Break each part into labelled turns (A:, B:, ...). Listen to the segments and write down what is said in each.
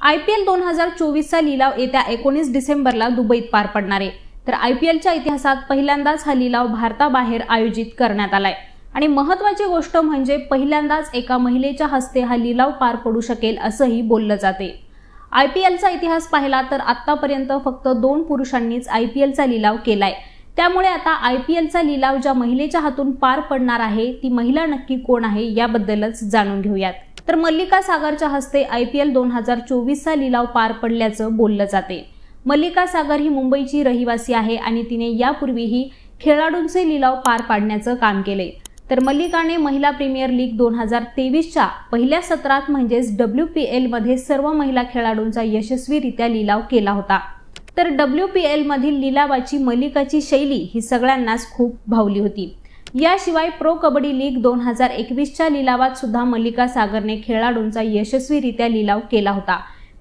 A: IPL 2024 चा लिलाव येत्या 19 डिसेंबरला दुबईत पार पडणार आहे। तर IPLच्या इतिहासात पहिल्यांदाच हा लिलाव भारताबाहेर आयोजित करण्यात आलाय आणि महत्त्वाची गोष्ट म्हणजे पहिल्यांदाच एका महिलेच्या हस्ते हा लिलाव पार पडू शकेल असंही बोललं जाते। IPLचा इतिहास पाहिला तर आतापर्यंत फक्त 2 पुरुषांनीच IPLचा लिलाव केलाय। त्यामुळे आता IPLचा लिलाव ज्या महिलेच्या हातून पार पडणार आहे ती महिला नक्की कोण आहे याबद्दलच जाणून घेऊयात। तर मल्लिका सागरच्या हस्ते IPL 2024 चा लिलाव पार पडल्याचं बोललं जाते। मल्लिका सागर ही मुंबईची रहिवासी आहे आणि तिने यापूर्वीही खेळाडूंचे लिलाव पार पाडण्याचं काम केले। तर मल्लिकाने महिला प्रीमियर लीग 2023 च्या पहिल्या सत्रात म्हणजेच WPL मध्ये सर्व महिला खेळाडूंचा यशस्वीरित्या लिलाव केला होता। तर WPL मधील लिलावाची मल्लिकाची शैली ही सगळ्यांनाच खूप भावली होती। याशिवाय प्रो कबड्डी लीग 2021 च्या लिलावात सुद्धा मल्लिका सागरने खेळाडूंचा यशस्वीरित्या लिलाव केला होता।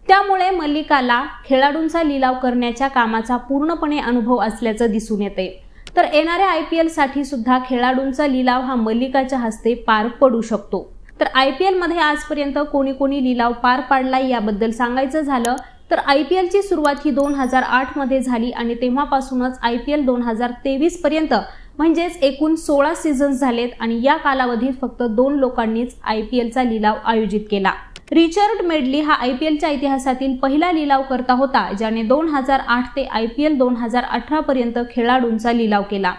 A: त्यामुळे मल्लिकाला खेळाडूंचा लिलाव करण्याच्या कामाचा पूर्णपणे अनुभव असल्याचं दिसून येते। तर येणाऱ्या IPL साठी सुद्धा खेळाडूंचा लिलाव हा मल्लिकाच्या हस्ते पार पडू शकतो। तर IPL मध्ये आजपर्यंत कोणी लिलाव पार पाडलाय याबद्दल सांगायचं झालं तर IPL ची सुरुवात ही 2008 मध्ये झाली आणि तेव्हापासूनच IPL 2023 पर्यंत म्हणजेच एकूण 16 सीझन्स झालेत आणि या कालावधीत फक्त 2 लोकांनीच IPLचा लिलाव आयोजित केला। रिचर्ड मेडली हा IPLच्या इतिहासातील पहिला लिलाव करता होता ज्याने 2008 ते IPL 2018 पर्यंत खेळाडूंचा लिलाव केला।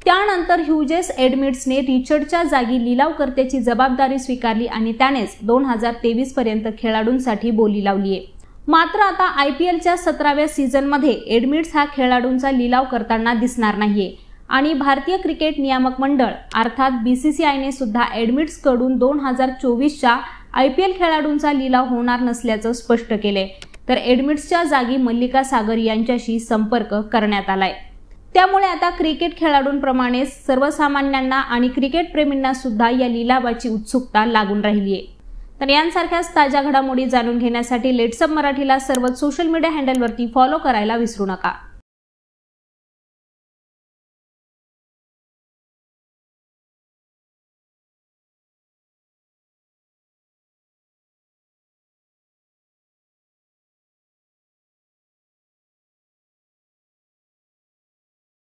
A: त्यानंतर ह्युजेस एडमिट्सने रिचर्डच्या जागी लिलावकर्त्याची जबाबदारी स्वीकारली आणि त्यानेच 2023 पर्यंत खेळाडूंसाठी बोली लावली आहे। मात्र आता IPLच्या 17व्या सीझनमध्ये एडमिट्स हा खेळाडूंचा लिलाव करताना दिसणार नाहीये आणि भारतीय क्रिकेट नियामक मंडळ अर्थात BCCIने सुद्धा एडमिट्स कडून 2024 च्या IPL खेळाडूंचा लिलाव होणार नसल्याचं स्पष्ट केले। तर एडमिट्सच्या जागी मल्लिका सागर यांच्याशी संपर्क करण्यात आलाय। त्यामुळे आता क्रिकेट खेळाडूंप्रमाणे सर्वसामान्यांना आणि क्रिकेट प्रेमींना सुद्धा या लिलावाची उत्सुकता लागून राहिली आहे। तर यांसारख्याच ताज्या घडामोडी जाणून घेण्यासाठी लेट्स अप मराठीला सर्व सोशल मीडिया हँडलवरती फॉलो करायला विसरू नका।